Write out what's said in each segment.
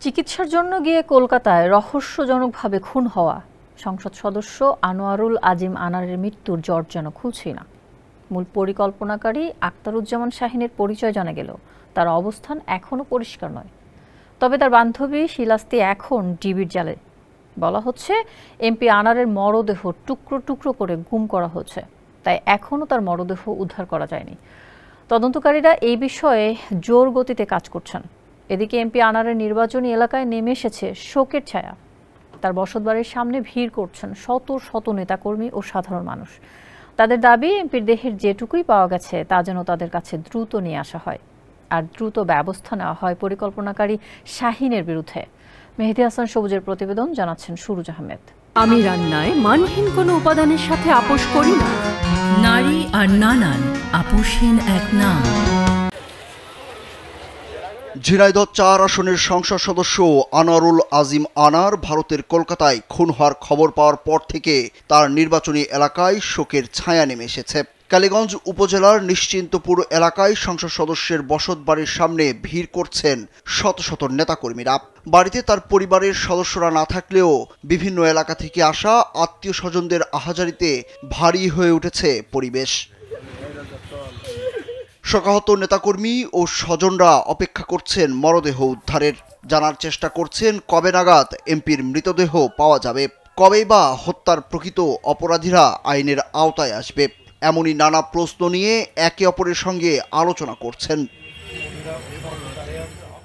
চিকিৎসার জন্য গিয়ে কলকাতায় রহস্যজনকভাবে খুন হওয়া সংসদ সদস্য আনোয়ারুল আজিম আনারের মৃত্যুর জট যেন খুলছেই না। মূল পরিকল্পনাকারী আখতারুজ্জামান শাহীনের পরিচয় জানা গেলেও তার অবস্থান এখনও পরিষ্কার নয়। তবে তার বান্ধবী শিলাস্তি এখন ডিবির জালে। বলা হচ্ছে এমপি আনারের মরদেহ টুকরো টুকরো করে গুম করা হচ্ছে, তাই এখনও তার মরদেহ উদ্ধার করা যায়নি। তদন্তকারীরা এই বিষয়ে জোর গতিতে কাজ করছেন। এদিকে এমপি আনারের নির্বাচনী এলাকায় নেমে এসেছে শোকের ছায়া। তার বসতবাড়ির সামনে ভিড় করছেন শত শত নেতাকর্মী ও সাধারণ মানুষ। তাদের দাবি এমপির দেহের যেটুকুই পাওয়া গেছে তা যেন তাদের কাছে দ্রুত নিয়ে আসা হয়, আর দ্রুত ব্যবস্থা নেওয়া হয় পরিকল্পনাকারী শাহীনের বিরুদ্ধে। মেহেদী হাসান সবুজের প্রতিবেদন, জানাচ্ছেন সুরুজ আহমেদ। আমি রান্নায় মানহীন কোনো উপাদানের সাথে আপোষ করি না। নারী আর নানান আপোষহীন এক নাম। ঝিনাইদহ ৪ আসনের সংসদ সদস্য আনোয়ারুল আজিম আনার ভারতের কলকাতায় খুন হওয়ার খবর পাওয়ার পর থেকে তার নির্বাচনী এলাকায় শোকের ছায়া নেমে এসেছে। কালীগঞ্জ উপজেলার নিশ্চিন্তপুর এলাকায় সংসদ সদস্যের বসতবাড়ির সামনে ভিড় করছেন শত শত নেতাকর্মীরা। বাড়িতে তার পরিবারের সদস্যরা না থাকলেও বিভিন্ন এলাকা থেকে আসা আত্মীয় স্বজনদের আহাজারিতে ভারী হয়ে উঠেছে পরিবেশ। শোকাহত নেতাকর্মী ও স্বজনরা অপেক্ষা করছেন মরদেহ উদ্ধারের। জানার চেষ্টা করছেন কবে নাগাদ এমপির মৃতদেহ পাওয়া যাবে, কবেই বা হত্যার প্রকৃত অপরাধীরা আইনের আওতায় আসবে। এমনই নানা প্রশ্ন নিয়ে একে অপরের সঙ্গে আলোচনা করছেন।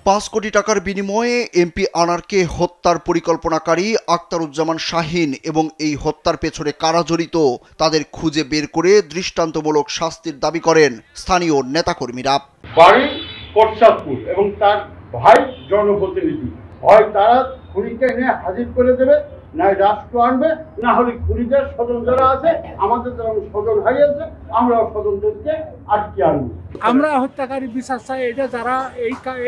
৫ কোটি টাকার বিনিময়ে এমপি আনারকে হত্যার পরিকল্পনাকারী আখতারুজ্জামান শাহীন এবং এই হত্যার পেছনে কারা জড়িত তাদের খুঁজে বের করে দৃষ্টান্তমূলক শাস্তির দাবি করেন স্থানীয় নেতাকর্মীরা। বাড়ি কোটচাঁদপুর এবং তার ভাই জনপ্রতিনিধি, হয় তারা খুনিকে নিয়ে হাজির করে দেবে, না রাষ্ট্র আনবে, না হলে খুনিদের স্বজন যারা আছে, আমাদের যারা স্বজন হারিয়েছে আমরা স্বজনদেরকে আটকে আনবো। আমরা হত্যাকারী বিচার চাই। এটা যারা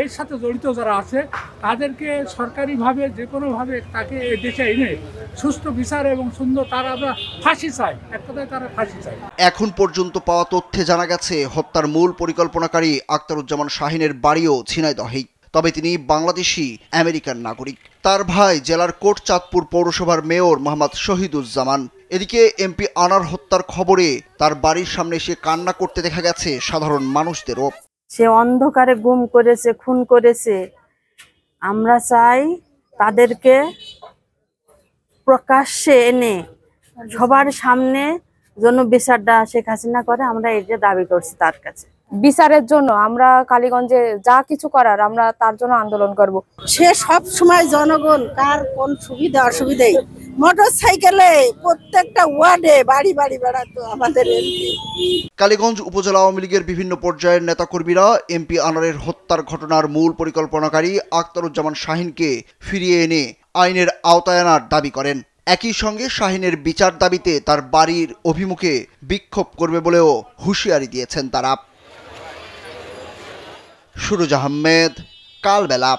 এর সাথে জড়িত যারা আছে তাদেরকে সরকারিভাবে যে কোনোভাবে তাকে দেশে এনে সুষ্ঠু বিচার এবং সুন্দর তারা আমরা ফাঁসি চাই, এক কথায় তারা ফাঁসি চাই। এখন পর্যন্ত পাওয়া তথ্যে জানা গেছে হত্যার মূল পরিকল্পনাকারী আখতারুজ্জামান শাহীনের বাড়িও ঝিনাইদহেই। তবে তিনি বাংলাদেশি আমেরিকান নাগরিক। তার ভাই জেলার কোটচাঁদপুর পৌরসভার মেয়র মোহাম্মদ শহীদুজ্জামান। এদিকে এমপি আনার হত্যার খবরে তার বাড়ির সামনে এসে কান্না করতে দেখা গেছে সাধারণ মানুষদেরও। সে অন্ধকারে গুম করেছে, খুন করেছে। আমরা চাই তাদেরকে প্রকাশ্যে এনে সবার সামনে জন্য বিচারটা শেখ হাসিনা করে, আমরা এটা দাবি করছি তার কাছে। বিচারের জন্য আমরা কালীগঞ্জে যা কিছু করার আমরা তার জন্য আন্দোলন করব। সে সব সময় জনগণ কার কোন সুবিধা অসুবিধাই মোটর সাইকেলে প্রত্যেকটা ওয়ার্ডে বাড়ি বাড়ি বেড়াতো আমাদের এমপি। কালীগঞ্জ উপজেলা আওয়ামী লীগের বিভিন্ন পর্যায়ের নেতাকর্মীরা এমপি আনারের হত্যার ঘটনার মূল পরিকল্পনাকারী আখতারুজ্জামান শাহীনকে ফিরিয়ে এনে আইনের আওতায় আনার দাবি করেন। একই সঙ্গে শাহীনের বিচার দাবিতে তার বাড়ির অভিমুখে বিক্ষোভ করবে বলেও হুঁশিয়ারি দিয়েছেন তারা। সুরুজ আহমেদ, কালবেলা।